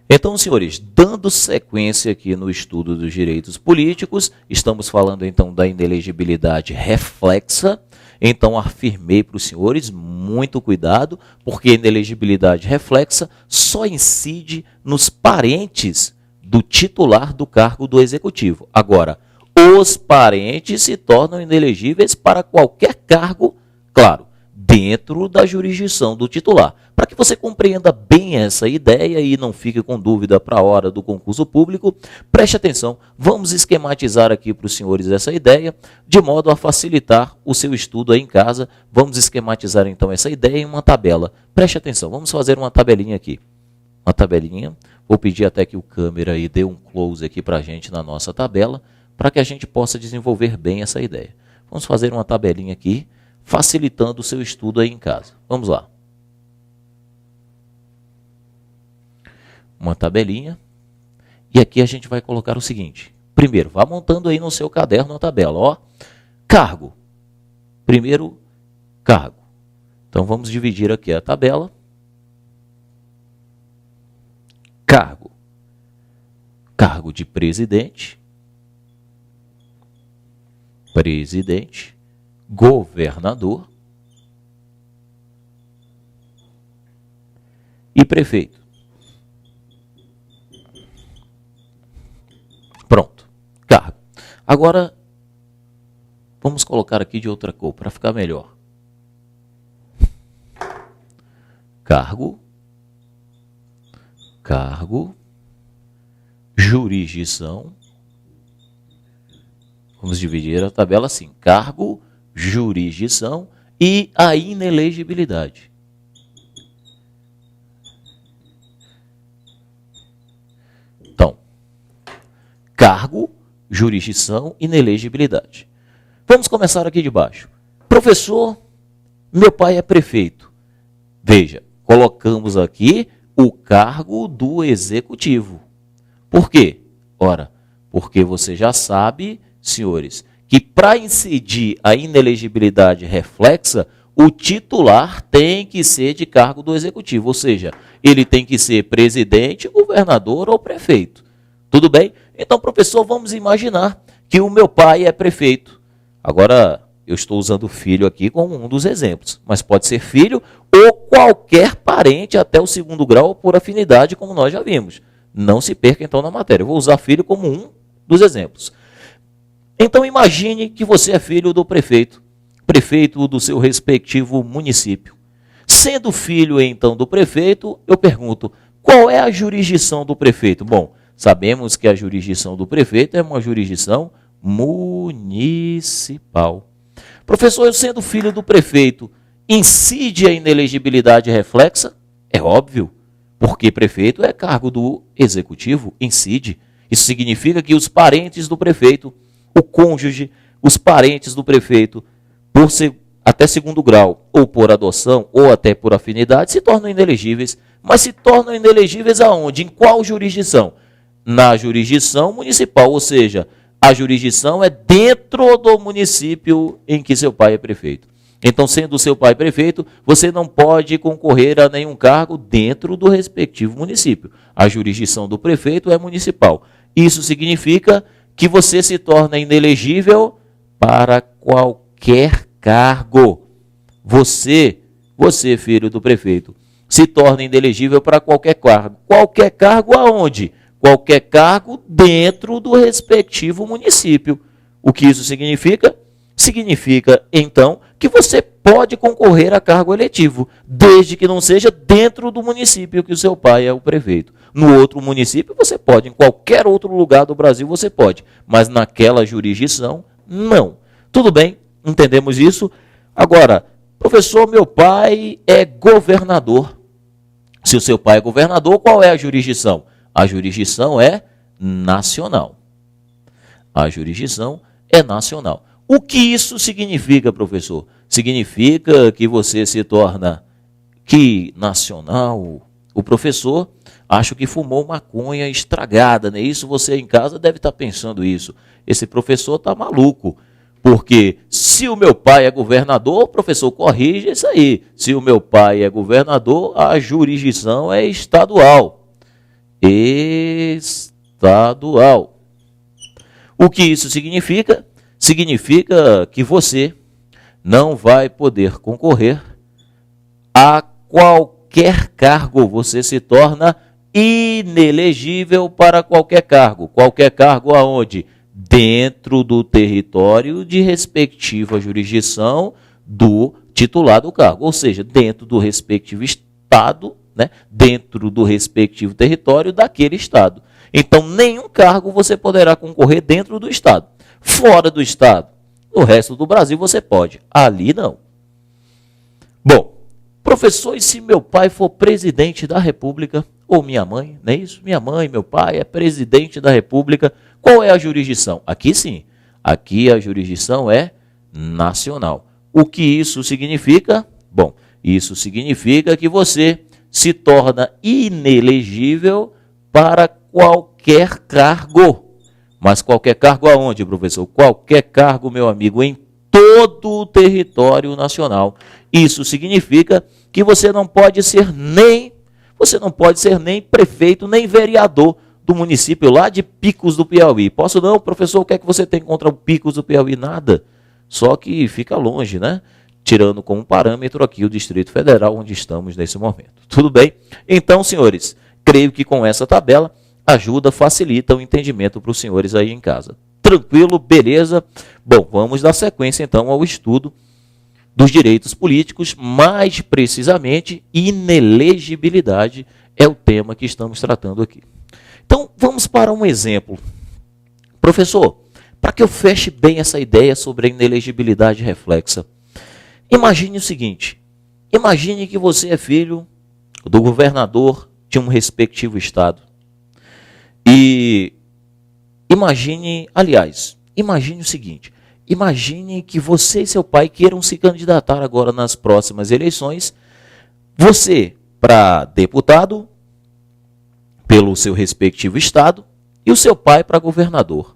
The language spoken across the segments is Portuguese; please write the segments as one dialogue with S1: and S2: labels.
S1: Então, senhores, dando sequência aqui no estudo dos direitos políticos, estamos falando então da inelegibilidade reflexa. Então, afirmei para os senhores, muito cuidado, porque a inelegibilidade reflexa só incide nos parentes do titular do cargo do executivo. Agora, os parentes se tornam inelegíveis para qualquer cargo, claro, dentro da jurisdição do titular. Para que você compreenda bem essa ideia e não fique com dúvida para a hora do concurso público, preste atenção, vamos esquematizar aqui para os senhores essa ideia, de modo a facilitar o seu estudo aí em casa. Vamos esquematizar então essa ideia em uma tabela. Preste atenção, vamos fazer uma tabelinha aqui. Uma tabelinha, vou pedir até que o câmera aí dê um close aqui para a gente na nossa tabela, para que a gente possa desenvolver bem essa ideia. Vamos fazer uma tabelinha aqui, facilitando o seu estudo aí em casa. Vamos lá. Uma tabelinha. E aqui a gente vai colocar o seguinte. Primeiro, vá montando aí no seu caderno a tabela. Ó, cargo. Primeiro, cargo. Então, vamos dividir aqui a tabela. Cargo. Cargo de presidente. Presidente. Governador e prefeito. Pronto, cargo. Agora, vamos colocar aqui de outra cor para ficar melhor. Cargo, cargo, jurisdição. Vamos dividir a tabela assim, cargo, jurisdição e a inelegibilidade. Então, cargo, jurisdição, inelegibilidade. Vamos começar aqui de baixo. Professor, meu pai é prefeito. Veja, colocamos aqui o cargo do executivo. Por quê? Ora, porque você já sabe, senhores, que para incidir a inelegibilidade reflexa, o titular tem que ser de cargo do executivo, ou seja, ele tem que ser presidente, governador ou prefeito. Tudo bem? Então, professor, vamos imaginar que o meu pai é prefeito. Agora, eu estou usando filho aqui como um dos exemplos, mas pode ser filho ou qualquer parente até o 2º grau por afinidade, como nós já vimos. Não se perca, então, na matéria. Eu vou usar filho como um dos exemplos. Então, imagine que você é filho do prefeito, prefeito do seu respectivo município. Sendo filho, então, do prefeito, eu pergunto, qual é a jurisdição do prefeito? Bom, sabemos que a jurisdição do prefeito é uma jurisdição municipal. Professor, eu sendo filho do prefeito, incide a inelegibilidade reflexa? É óbvio, porque prefeito é cargo do executivo, incide. Isso significa que os parentes do prefeito, o cônjuge, os parentes do prefeito, por ser até 2º grau, ou por adoção, ou até por afinidade, se tornam inelegíveis. Mas se tornam inelegíveis aonde? Em qual jurisdição? Na jurisdição municipal, ou seja, a jurisdição é dentro do município em que seu pai é prefeito. Então, sendo seu pai prefeito, você não pode concorrer a nenhum cargo dentro do respectivo município. A jurisdição do prefeito é municipal. Isso significa que você se torna inelegível para qualquer cargo. Você, filho do prefeito, se torna inelegível para qualquer cargo. Qualquer cargo aonde? Qualquer cargo dentro do respectivo município. O que isso significa? Significa, então, que você pode concorrer a cargo eletivo, desde que não seja dentro do município que o seu pai é o prefeito. No outro município você pode, em qualquer outro lugar do Brasil você pode, mas naquela jurisdição, não. Tudo bem? Entendemos isso? Agora, professor, meu pai é governador. Se o seu pai é governador, qual é a jurisdição? A jurisdição é nacional. A jurisdição é nacional. O que isso significa, professor? Significa que você se torna nacional. O professor, acho que fumou maconha estragada, né? Isso você em casa deve estar pensando isso. Esse professor está maluco. Porque se o meu pai é governador, o professor corrige isso aí. Se o meu pai é governador, a jurisdição é estadual. estadual. O que isso significa? Significa que você não vai poder concorrer a qualquer cargo. Você se torna inelegível para qualquer cargo. Qualquer cargo aonde? Dentro do território de respectiva jurisdição do titular do cargo. Ou seja, dentro do respectivo estado, né? Dentro do respectivo território daquele estado. Então, nenhum cargo você poderá concorrer dentro do estado. Fora do estado, no resto do Brasil você pode. Ali não. Bom, professor, e se meu pai for presidente da República, ou minha mãe, não é isso? Minha mãe, meu pai é presidente da República, qual é a jurisdição? Aqui sim, aqui a jurisdição é nacional. O que isso significa? Bom, isso significa que você se torna inelegível para qualquer cargo. Mas qualquer cargo aonde, professor? Qualquer cargo, meu amigo, em todo o território nacional. Isso significa que você não pode ser nem prefeito, nem vereador do município lá de Picos do Piauí. Posso não, professor, o que é que você tem contra o Picos do Piauí? Nada. Só que fica longe, né? Tirando como parâmetro aqui o Distrito Federal, onde estamos nesse momento. Tudo bem? Então, senhores, creio que com essa tabela ajuda, facilita o entendimento para os senhores aí em casa. Tranquilo? Beleza? Bom, vamos dar sequência então ao estudo dos direitos políticos, mais precisamente inelegibilidade é o tema que estamos tratando aqui. Então, vamos para um exemplo. Professor, para que eu feche bem essa ideia sobre a inelegibilidade reflexa, imagine o seguinte, imagine que você é filho do governador de um respectivo estado. E imagine o seguinte, imagine que você e seu pai queiram se candidatar agora nas próximas eleições, você para deputado, pelo seu respectivo estado, e o seu pai para governador.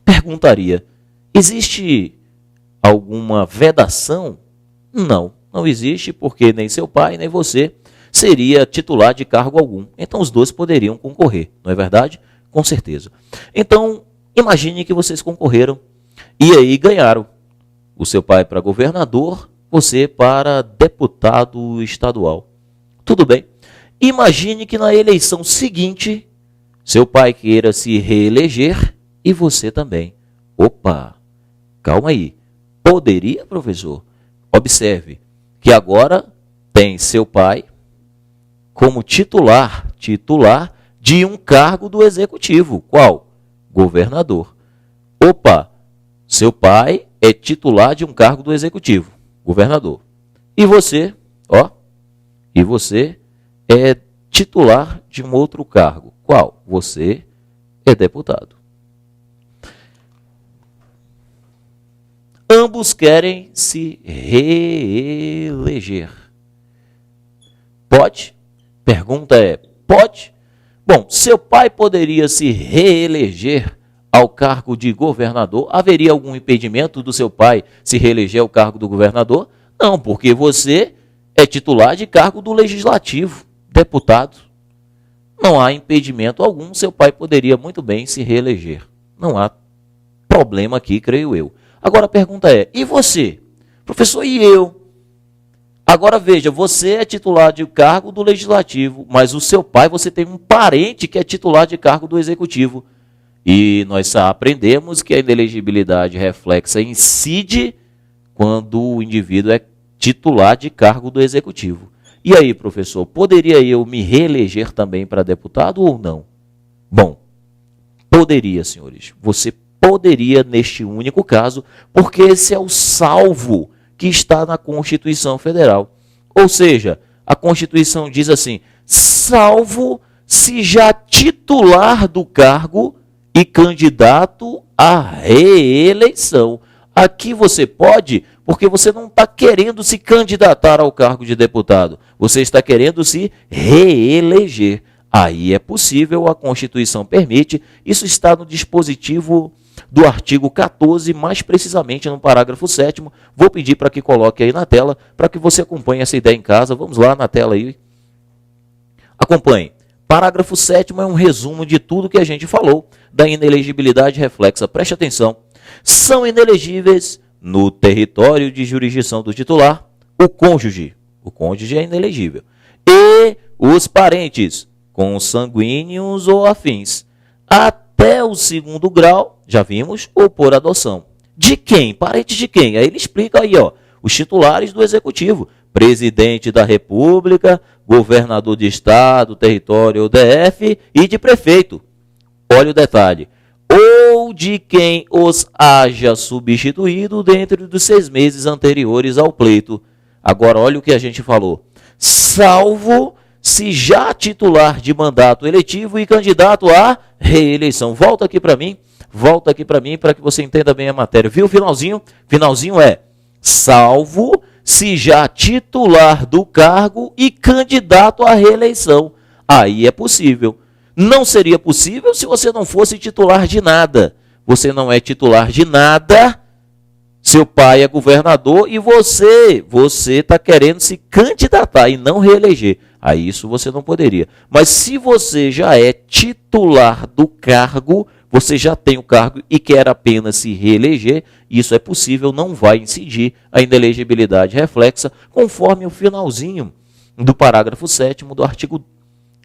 S1: Perguntaria, existe alguma vedação? Não, não existe, porque nem seu pai, nem você seria titular de cargo algum. Então, os dois poderiam concorrer, não é verdade? Com certeza. Então, imagine que vocês concorreram e aí ganharam. O seu pai para governador, você para deputado estadual. Tudo bem. Imagine que na eleição seguinte, seu pai queira se reeleger e você também. Opa, calma aí. Poderia, professor? Observe que agora tem seu pai como titular de um cargo do executivo. Qual? Governador. Opa, seu pai é titular de um cargo do executivo, governador. E você, e você é titular de um outro cargo. Qual? Você é deputado. Ambos querem se reeleger. Pode? Pergunta é, pode? Bom, seu pai poderia se reeleger ao cargo de governador? Haveria algum impedimento do seu pai se reeleger ao cargo do governador? Não, porque você é titular de cargo do legislativo, deputado. Não há impedimento algum, seu pai poderia muito bem se reeleger. Não há problema aqui, creio eu. Agora a pergunta é, e você? Professor, e eu? Agora veja, você é titular de cargo do legislativo, mas o seu pai, você tem um parente que é titular de cargo do executivo. E nós aprendemos que a inelegibilidade reflexa incide quando o indivíduo é titular de cargo do executivo. E aí, professor, poderia eu me reeleger também para deputado ou não? Bom, poderia, senhores. Você poderia neste único caso, porque esse é o salvo que está na Constituição Federal. Ou seja, a Constituição diz assim, salvo se já titular do cargo e candidato à reeleição. Aqui você pode, porque você não está querendo se candidatar ao cargo de deputado, você está querendo se reeleger. Aí é possível, a Constituição permite, isso está no dispositivo do artigo 14, mais precisamente no parágrafo 7º. Vou pedir para que coloque aí na tela, para que você acompanhe essa ideia em casa. Vamos lá na tela aí. Acompanhe. Parágrafo 7º é um resumo de tudo que a gente falou da inelegibilidade reflexa. Preste atenção. São inelegíveis no território de jurisdição do titular o cônjuge é inelegível, e os parentes, consanguíneos ou afins, até o 2º grau, já vimos, ou por adoção. De quem? Parentes de quem? Aí ele explica aí, ó, os titulares do executivo, presidente da República, governador de estado, território ou DF e de prefeito. Olha o detalhe. Ou de quem os haja substituído dentro dos 6 meses anteriores ao pleito. Agora, olha o que a gente falou. Salvo se já titular de mandato eletivo e candidato à reeleição. Volta aqui para mim para que você entenda bem a matéria. Viu o finalzinho? Finalzinho é salvo se já titular do cargo e candidato à reeleição. Aí é possível. Não seria possível se você não fosse titular de nada. Você não é titular de nada, seu pai é governador e você está querendo se candidatar e não reeleger. Aí isso você não poderia. Mas se você já é titular do cargo, você já tem o cargo e quer apenas se reeleger, isso é possível, não vai incidir a inelegibilidade reflexa, conforme o finalzinho do parágrafo 7º do artigo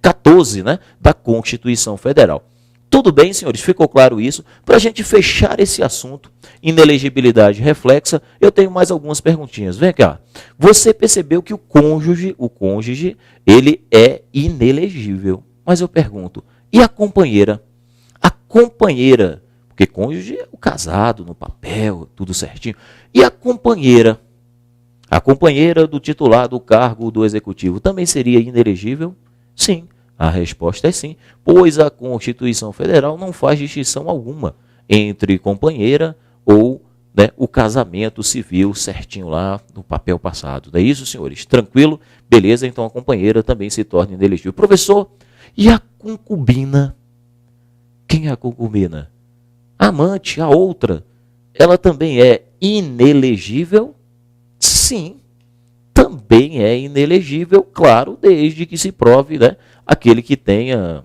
S1: 14, né, da Constituição Federal. Tudo bem, senhores? Ficou claro isso? Para a gente fechar esse assunto, inelegibilidade reflexa, eu tenho mais algumas perguntinhas. Vem cá. Você percebeu que o cônjuge, ele é inelegível. Mas eu pergunto, e a companheira? A companheira, porque cônjuge é o casado, no papel, tudo certinho. E a companheira? A companheira do titular do cargo do executivo também seria inelegível? Sim. A resposta é sim, pois a Constituição Federal não faz distinção alguma entre companheira ou, né, o casamento civil certinho lá no papel passado. Não é isso, senhores? Tranquilo? Beleza, então a companheira também se torna inelegível. Professor, e a concubina? Quem é a concubina? A amante, a outra, ela também é inelegível? Sim, também é inelegível, claro, desde que se prove, né, aquele que tenha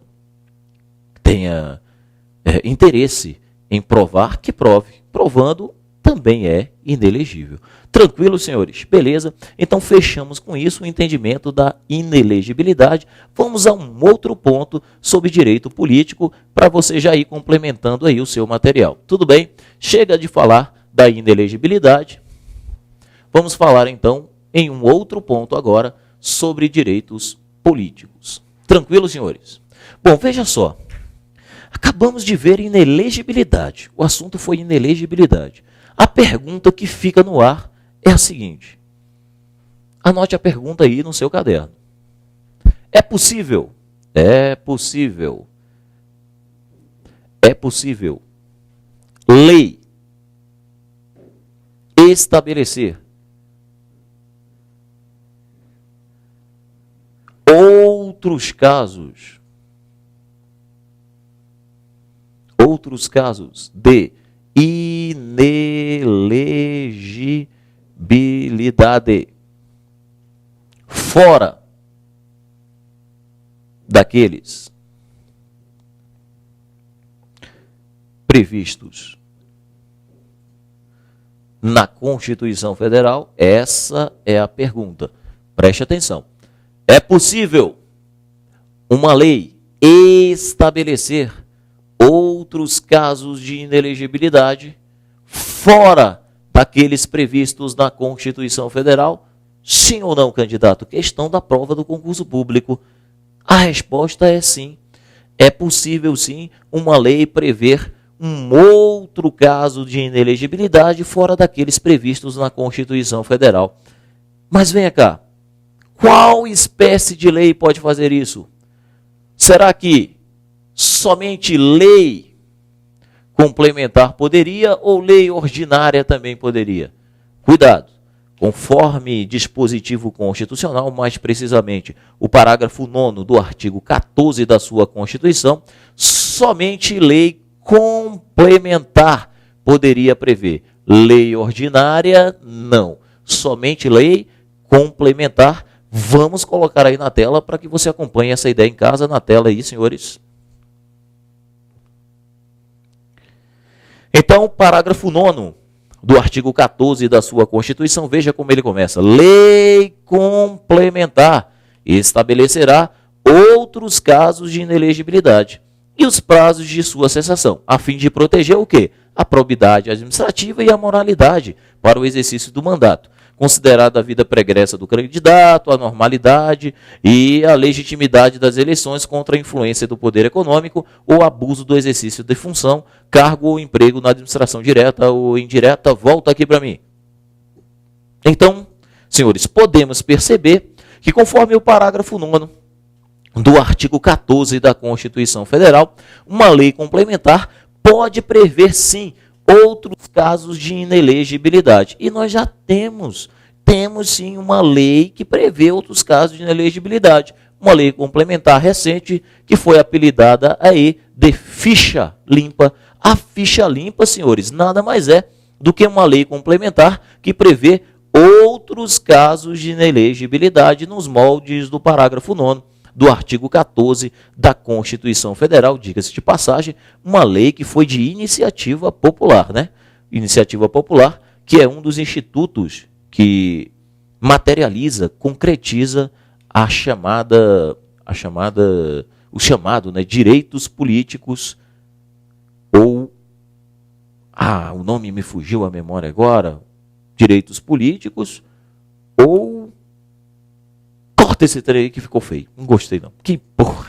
S1: interesse em provar, que prove. Provando, também é inelegível. Tranquilo, senhores? Beleza? Então, fechamos com isso o entendimento da inelegibilidade. Vamos a um outro ponto sobre direito político, para você já ir complementando aí o seu material. Tudo bem? Chega de falar da inelegibilidade. Vamos falar, então, em um outro ponto agora, sobre direitos políticos. Tranquilo, senhores? Bom, veja só. Acabamos de ver inelegibilidade. O assunto foi inelegibilidade. A pergunta que fica no ar é a seguinte. Anote a pergunta aí no seu caderno. É possível? É possível. É possível. Lei estabelecer outros casos de inelegibilidade fora daqueles previstos na Constituição Federal? Essa é a pergunta. Preste atenção. É possível uma lei estabelecer outros casos de inelegibilidade fora daqueles previstos na Constituição Federal? Sim ou não, candidato? Questão da prova do concurso público. A resposta é sim. É possível, sim, uma lei prever um outro caso de inelegibilidade fora daqueles previstos na Constituição Federal. Mas venha cá. Qual espécie de lei pode fazer isso? Será que somente lei complementar poderia ou lei ordinária também poderia? Cuidado, conforme dispositivo constitucional, mais precisamente o parágrafo 9º do artigo 14 da sua Constituição, somente lei complementar poderia prever. Lei ordinária, não. Somente lei complementar Vamos colocar aí na tela para que você acompanhe essa ideia em casa, na tela aí, senhores. Então, parágrafo 9º do artigo 14 da sua Constituição, veja como ele começa. Lei complementar estabelecerá outros casos de inelegibilidade e os prazos de sua cessação, a fim de proteger o quê? A probidade administrativa e a moralidade para o exercício do mandato, considerada a vida pregressa do candidato, a normalidade e a legitimidade das eleições contra a influência do poder econômico ou abuso do exercício de função, cargo ou emprego na administração direta ou indireta. Volta aqui para mim. Então, senhores, podemos perceber que conforme o parágrafo 9º do artigo 14 da Constituição Federal, uma lei complementar pode prever, sim, outros casos de inelegibilidade. E nós já temos sim uma lei que prevê outros casos de inelegibilidade. Uma lei complementar recente que foi apelidada aí de ficha limpa. A ficha limpa, senhores, nada mais é do que uma lei complementar que prevê outros casos de inelegibilidade nos moldes do parágrafo 9º do artigo 14 da Constituição Federal, diga-se de passagem, uma lei que foi de iniciativa popular, né? Iniciativa popular, que é um dos institutos que materializa, concretiza o chamado, né, direitos políticos, ou, o nome me fugiu à memória agora, direitos políticos, ou corta esse trem aí que ficou feio. Não gostei não. Que porra.